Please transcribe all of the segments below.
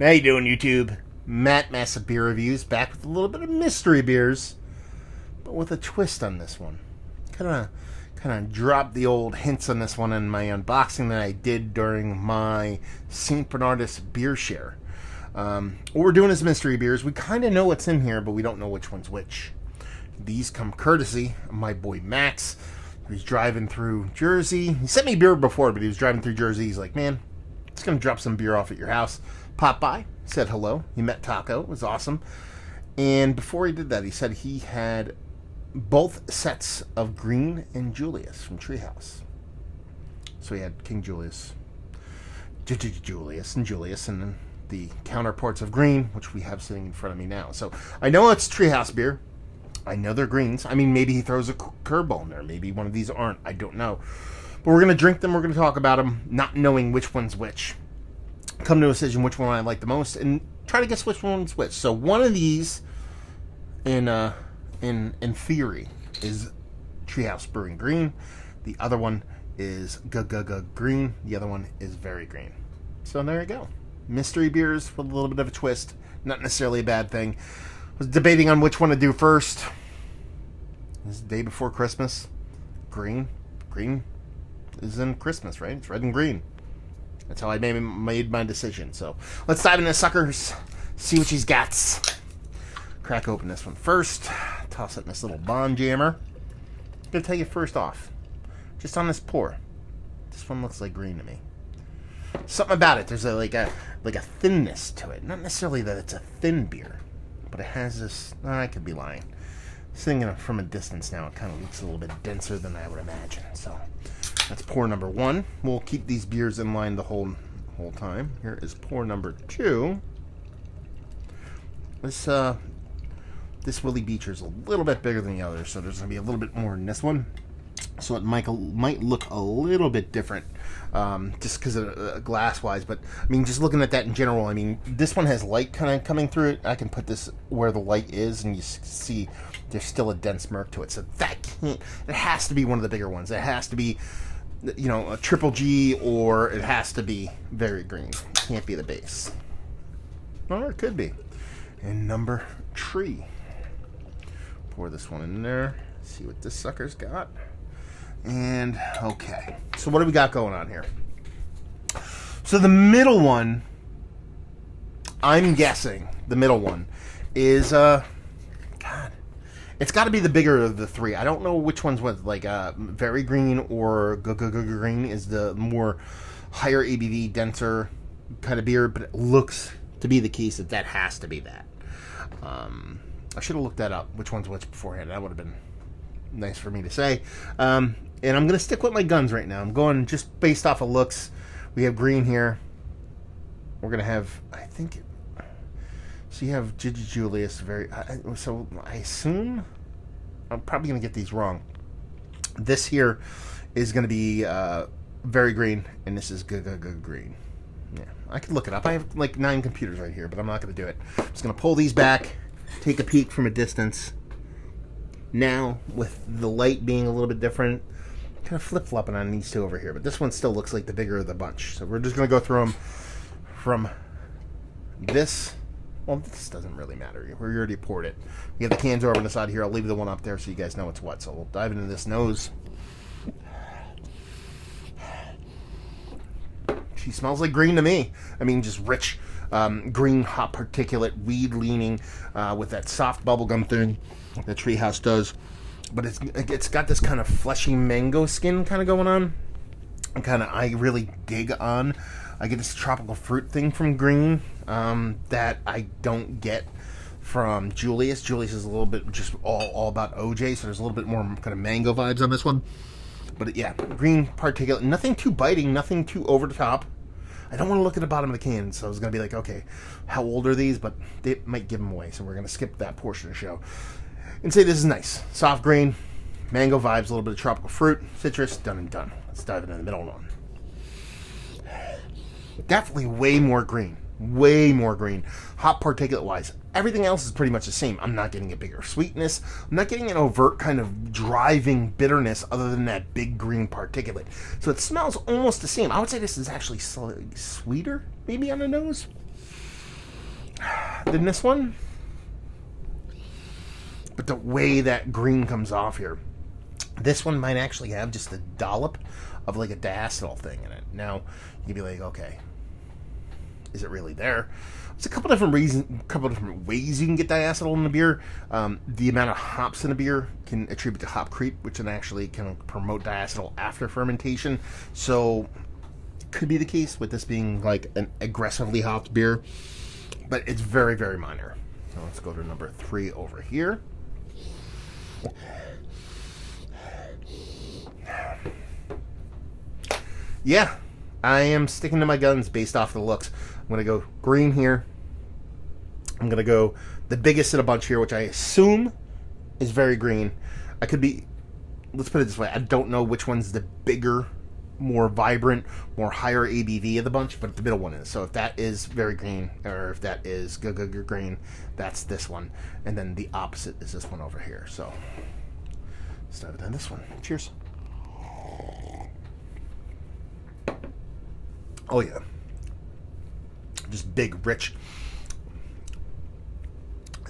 How you doing, YouTube? Matt Massive Beer Reviews, back with a little bit of mystery beers, but with a twist on this one. Kind of dropped the old hints on this one in my unboxing that I did during my St. Bernardus beer share. What we're doing is mystery beers. We kind of know what's in here, but we don't know which one's which. These come courtesy of my boy Max, who's driving through Jersey. He sent me beer before, but he was driving through Jersey. He's like, man, just going to drop some beer off at your house. Popped by, said hello. He met Taco. It was awesome. And before he did that, he said he had both sets of Green and Julius from Treehouse. So he had King Julius, Julius, and then the counterparts of Green, which we have sitting in front of me now. So I know it's Treehouse beer. I know they're greens. I mean, maybe he throws a curveball in there. Maybe one of these aren't. I don't know. But we're going to drink them. We're going to talk about them, not knowing which one's which. Come to a decision which one I like the most, and try to guess which one's which. So one of these, in theory, is Treehouse Brewing Green. The other one is Green. The other one is Very Green. So there you go. Mystery beers with a little bit of a twist. Not necessarily a bad thing. Was debating on which one to do first. This is the day before Christmas. Green is in Christmas, right? It's red and green. That's how I made my decision. So let's dive into suckers, see what she's got. Crack open this one first. Toss it in this little bond jammer. I'm gonna tell you first off, just on this pour, this one looks like green to me. Something about it. There's like a thinness to it. Not necessarily that it's a thin beer, but it has this. I could be lying. Seeing it from a distance now, it kind of looks a little bit denser than I would imagine. So that's pour number one. We'll keep these beers in line the whole time. Here is pour number two. This Willie Beecher is a little bit bigger than the others, so there's going to be a little bit more in this one. So it might look a little bit different, just because of glass-wise. But, I mean, just looking at that in general, I mean, this one has light kind of coming through it. I can put this where the light is, and you see there's still a dense murk to it. So it has to be one of the bigger ones. It has to be, a Triple G, or it has to be Very Green. It can't be the base. Or it could be. And number three. Pour this one in there. See what this sucker's got. And, okay. So what do we got going on here? So the middle one, I'm guessing the middle one is, it's got to be the bigger of the three. I don't know which one's what, like Very Green or Green is the more higher ABV, denser kind of beer, but it looks to be the case that has to be that. I should have looked that up, which one's which beforehand. That would have been nice for me to say. And I'm going to stick with my guns right now. I'm going just based off of looks. We have Green here. We're going to have, I think, so you have Julius. So I assume, I'm probably going to get these wrong. This here is going to be Very Green, and this is Green. Yeah, I could look it up. I have like 9 computers right here, but I'm not going to do it. I'm just going to pull these back, take a peek from a distance. Now, with the light being a little bit different, kind of flip-flopping on these two over here, but this one still looks like the bigger of the bunch. So we're just going to go through them from this. Well, this doesn't really matter. We already poured it. We have the cans over on the side here. I'll leave the one up there so you guys know it's what. So we'll dive into this nose. She smells like green to me. I mean, just rich green hop particulate, weed leaning with that soft bubblegum thing that Treehouse does. But it's got this kind of fleshy mango skin kind of going on. And I really dig on. I get this tropical fruit thing from Green that I don't get from Julius. Julius is a little bit just all about OJ, so there's a little bit more kind of mango vibes on this one. But yeah, Green particulate. Nothing too biting, nothing too over the top. I don't want to look at the bottom of the can, so I was going to be like, okay, how old are these? But they might give them away, so we're going to skip that portion of the show. And say this is nice. Soft green, mango vibes, a little bit of tropical fruit, citrus, done and done. Let's dive into the middle one. Definitely way more green. Way more green. Hop particulate-wise. Everything else is pretty much the same. I'm not getting a bigger sweetness. I'm not getting an overt kind of driving bitterness other than that big green particulate. So it smells almost the same. I would say this is actually slightly sweeter, maybe on the nose. than this one. But the way that green comes off here, this one might actually have just a dollop of like a diacetyl thing in it. Now, you'd be like, okay, is it really there? There's a couple different ways you can get diacetyl in the beer. The amount of hops in a beer can attribute to hop creep, which can actually can promote diacetyl after fermentation. So, could be the case with this being like an aggressively hopped beer, but it's very, very minor. So let's go to number 3 over here. Yeah, I am sticking to my guns based off the looks. I'm going to go green here. I'm going to go the biggest of the bunch here, which I assume is very green. I could be, let's put it this way, I don't know which one's the bigger, more vibrant, more higher ABV of the bunch, but the middle one is. So if that is very green, or if that is green, that's this one. And then the opposite is this one over here. So let's dive into this one. Cheers. Oh yeah. Just big, rich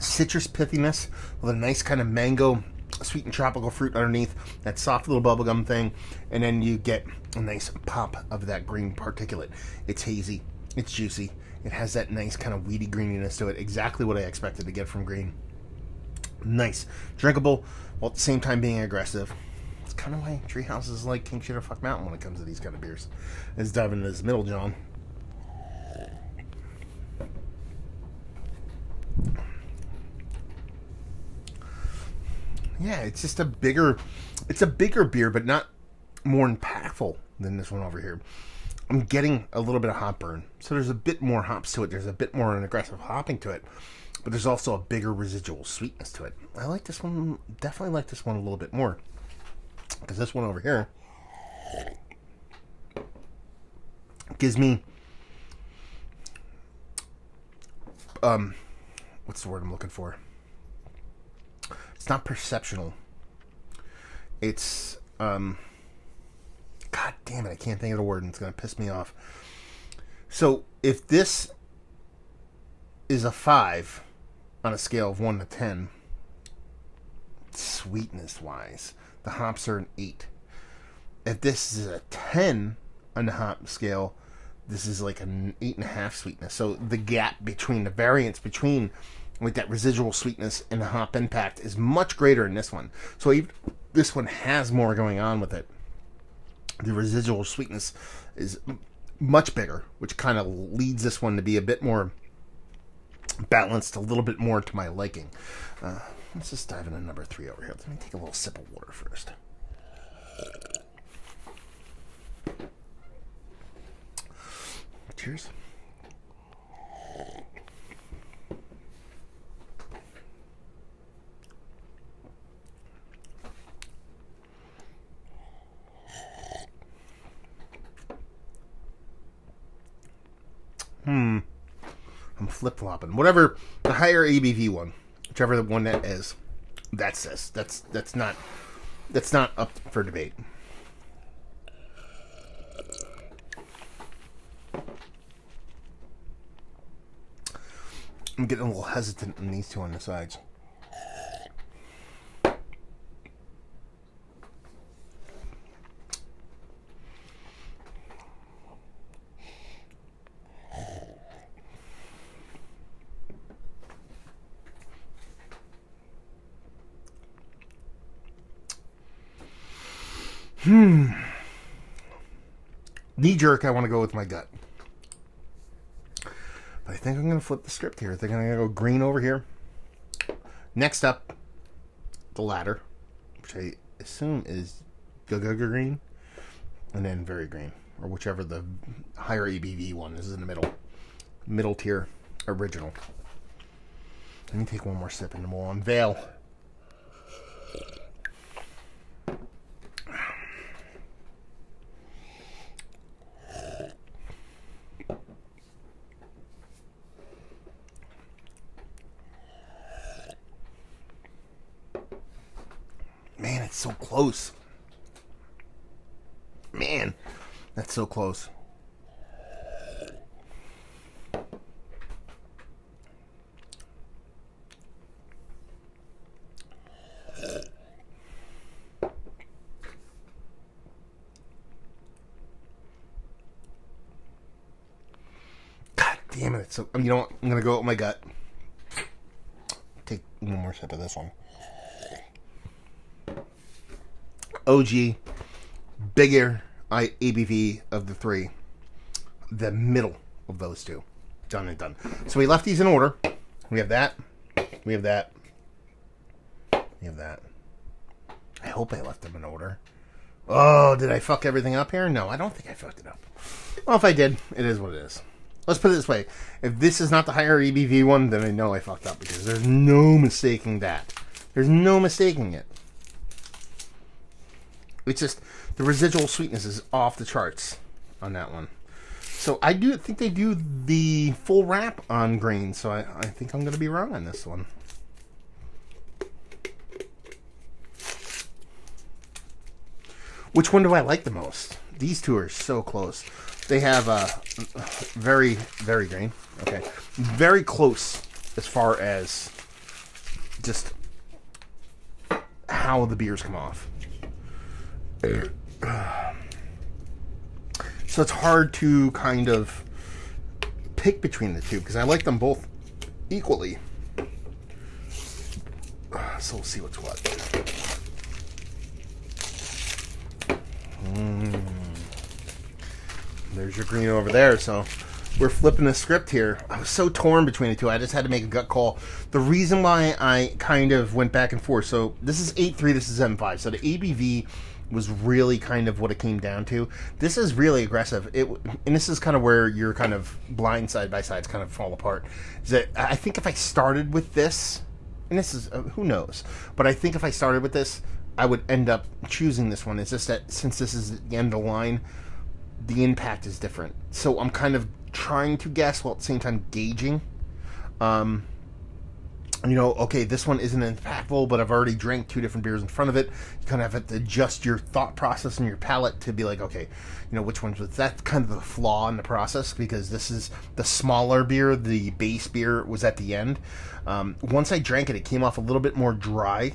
citrus pithiness with a nice kind of mango, sweet and tropical fruit underneath, that soft little bubblegum thing, and then you get a nice pop of that green particulate. It's hazy, it's juicy, it has that nice kind of weedy greeniness to it, exactly what I expected to get from green. Nice, drinkable, while at the same time being aggressive. It's kind of why Treehouse is like King Shit or Fuck Mountain when it comes to these kind of beers. Let's dive into this middle, John. Yeah, it's just a bigger beer, but not more impactful than this one over here. I'm getting a little bit of hop burn. So there's a bit more hops to it. There's a bit more an aggressive hopping to it. But there's also a bigger residual sweetness to it. I like this one, definitely like this one a little bit more. Because this one over here gives me, what's the word I'm looking for? It's not perceptional. It's, God damn it, I can't think of the word and it's going to piss me off. So, if this is a 5 on a scale of 1 to 10, sweetness-wise, the hops are an 8. If this is a 10 on the hop scale, this is like an 8.5 sweetness. So, the gap between, the variance between like that residual sweetness and the hop impact is much greater in this one. So even this one has more going on with it. The residual sweetness is much bigger, which kind of leads this one to be a bit more balanced, a little bit more to my liking. Let's just dive into number 3 over here. Let me take a little sip of water first. Cheers. I'm flip-flopping. Whatever the higher ABV one, whichever the one that is, that's this. That's not up for debate. I'm getting a little hesitant on these two on the sides. Knee jerk, I want to go with my gut. But I think I'm going to flip the script here. I think I'm going to go green over here. Next up, the ladder, which I assume is green, and then very green, or whichever the higher ABV one is in the middle. Middle tier, original. Let me take one more sip and then we'll unveil. Man, it's so close. Man, that's so damn it. So, you know what? I'm going to go with my gut. Take one more sip of this one. OG, bigger ABV of the three. The middle of those two. Done and done. So we left these in order. We have that. We have that. We have that. I hope I left them in order. Oh, did I fuck everything up here? No, I don't think I fucked it up. Well, if I did, it is what it is. Let's put it this way. If this is not the higher ABV one, then I know I fucked up because there's no mistaking that. There's no mistaking it. It's just the residual sweetness is off the charts on that one. So I do think they do the full wrap on grain, so I think I'm going to be wrong on this one. Which one do I like the most? These two are so close. They have very, very green. Okay. Very close as far as just how the beers come off. So it's hard to kind of pick between the two because I like them both equally. So we'll see what's what. There's your green over there. So we're flipping the script here. I was so torn between the two. I just had to make a gut call. The reason why I kind of went back and forth. So this is 8.3. This is 7.5. So the ABV was really kind of what it came down to. This is really aggressive. And this is kind of where your kind of blind side by sides kind of fall apart. Is that I think if I started with this, and this is who knows, but I think if I started with this, I would end up choosing this one. It's just that since this is the end of the line, the impact is different. So I'm kind of trying to guess while at the same time gauging. Okay, this one isn't impactful, but I've already drank two different beers in front of it. You kind of have to adjust your thought process and your palate to be like, okay, which one's with that's kind of the flaw in the process because this is the smaller beer. The base beer was at the end. Once I drank it, it came off a little bit more dry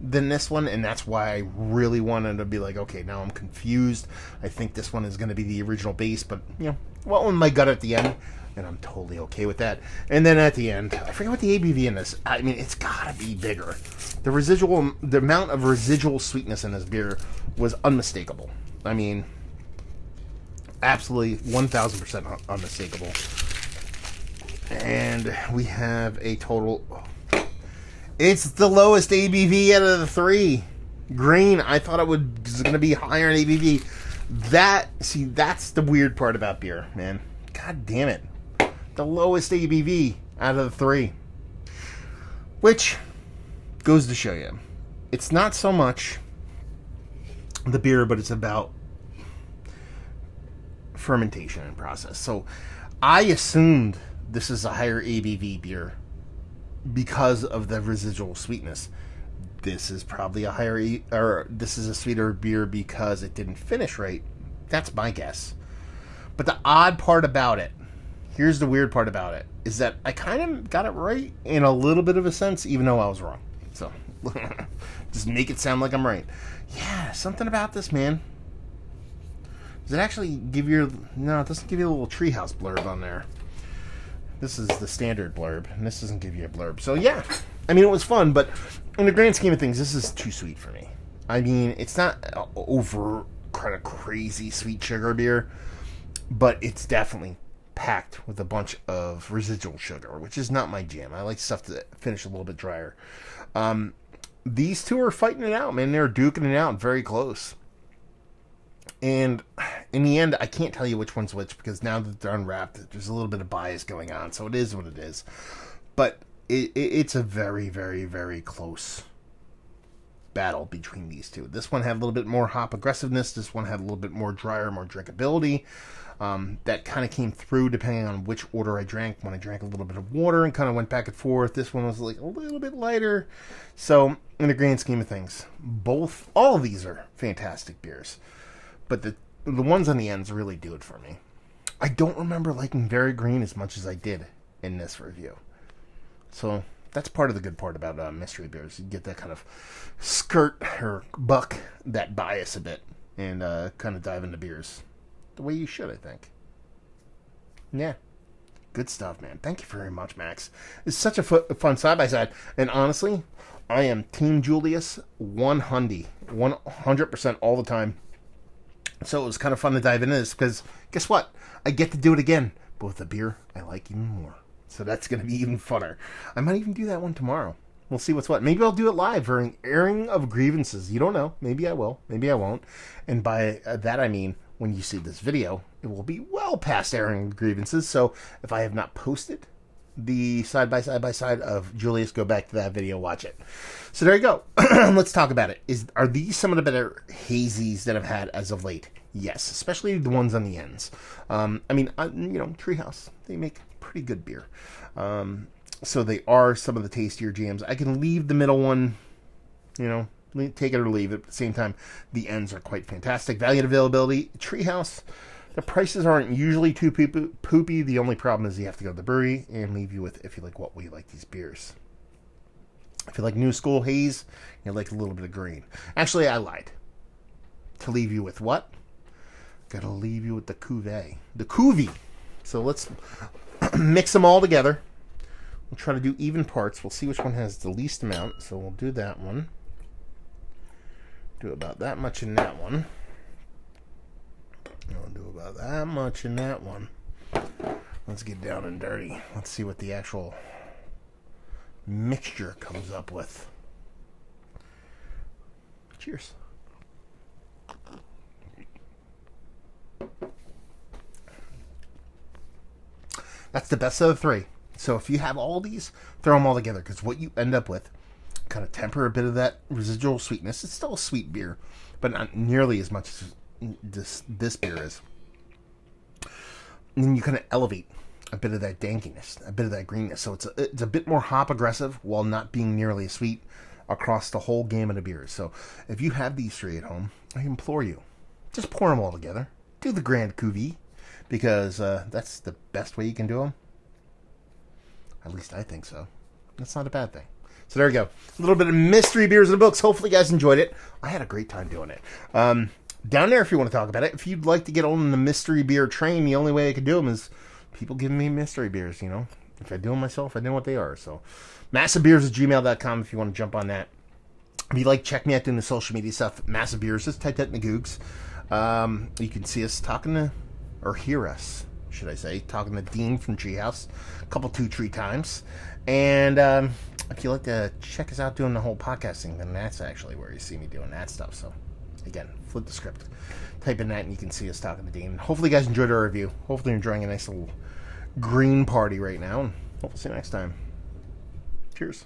than this one, and that's why I really wanted to be like, okay, now I'm confused. I think this one is going to be the original base, but in my gut at the end, and I'm totally okay with that. And then at the end, I forget what the ABV in this. I mean, it's gotta be bigger. The amount of residual sweetness in this beer was unmistakable. I mean, absolutely 1,000% unmistakable. And we have a total. It's the lowest ABV out of the three. Green, I thought it was going to be higher in ABV. That's the weird part about beer, man. God damn it. The lowest ABV out of the three. Which goes to show you. It's not so much the beer, but it's about fermentation and process. So I assumed this is a higher ABV beer because of the residual sweetness. This is probably this is a sweeter beer because it didn't finish right. That's my guess. But the odd part about it, here's the weird part about it, is that I kind of got it right in a little bit of a sense, even though I was wrong. So, just make it sound like I'm right. Yeah, something about this, man. Does it actually give you... No, it doesn't give you a little treehouse blurb on there. This is the standard blurb, and this doesn't give you a blurb. So, yeah. I mean, it was fun, but in the grand scheme of things, this is too sweet for me. I mean, it's not over kind of crazy sweet sugar beer, but it's definitely packed with a bunch of residual sugar, which is not my jam. I like stuff to finish a little bit drier. These two are fighting it out, man. They're duking it out very close. And in the end, I can't tell you which one's which because now that they're unwrapped, there's a little bit of bias going on. So it is what it is. But it's a very, very, very close battle between these two. This one had a little bit more hop aggressiveness. This one had a little bit more drier, more drinkability. That kind of came through depending on which order I drank. When I drank a little bit of water and kind of went back and forth, this one was like a little bit lighter. So in the grand scheme of things, all of these are fantastic beers. But the ones on the ends really do it for me. I don't remember liking Very Green as much as I did in this review. So that's part of the good part about mystery beers. You get that kind of skirt or buck that bias a bit and kind of dive into beers the way you should, I think. Yeah. Good stuff, man. Thank you very much, Max. It's such a fun side-by-side. And honestly, I am Team Julius 100% all the time. So it was kind of fun to dive into this because guess what? I get to do it again, but with a beer I like even more. So that's going to be even funner. I might even do that one tomorrow. We'll see what's what. Maybe I'll do it live during airing of grievances. You don't know. Maybe I will. Maybe I won't. And by that I mean when you see this video, it will be well past airing of grievances. So if I have not posted the side-by-side of Julius, go back to that video, watch it. So there you go. Let's talk about it. Are these some of the better hazies that I've had as of late? Yes, especially the ones on the ends. Treehouse, they make pretty good beer. So they are some of the tastier jams. I can leave the middle one, take it or leave it. At the same time, the ends are quite fantastic. Value and availability, Treehouse, the prices aren't usually too poopy. The only problem is you have to go to the brewery and leave you with, if you like what we like these beers. If you like new school haze, you like a little bit of green. Actually, I lied. To leave you with what? Gotta leave you with the cuvee. The cuvee. So let's mix them all together. We'll try to do even parts. We'll see which one has the least amount. So we'll do that one. Do about that much in that one. We'll do about that much in that one. Let's get down and dirty. Let's see what the actual mixture comes up with. Cheers. That's the best of the three. So if you have all these, throw them all together, because what you end up with, kind of temper a bit of that residual sweetness. It's still a sweet beer, but not nearly as much as this beer is. And then you kind of elevate a bit of that dankiness, a bit of that greenness. So it's a bit more hop aggressive while not being nearly as sweet across the whole gamut of beers. So if you have these three at home, I implore you, just pour them all together. Do the grand cuvee, because that's the best way you can do them. At least I think so. That's not a bad thing. So there you go. A little bit of mystery beers in the books. Hopefully you guys enjoyed it. I had a great time doing it. Down there, if you want to talk about it, if you'd like to get on the mystery beer train, the only way I could do them is people giving me mystery beers, If I do them myself, I know what they are. So massivebeers@gmail.com if you want to jump on that. If you'd like, check me out doing the social media stuff. Massive Beers, just type that in the Googs. You can see us or hear us, should I say, talking to Dean from Treehouse a couple 2-3 times. And if you'd like to check us out doing the whole podcasting, then that's actually where you see me doing that stuff. So again, flip the script, type in that, and you can see us talking to Dean. Hopefully you guys enjoyed our review. Hopefully you're enjoying a nice little green party right now, and hope we'll see you next time. Cheers.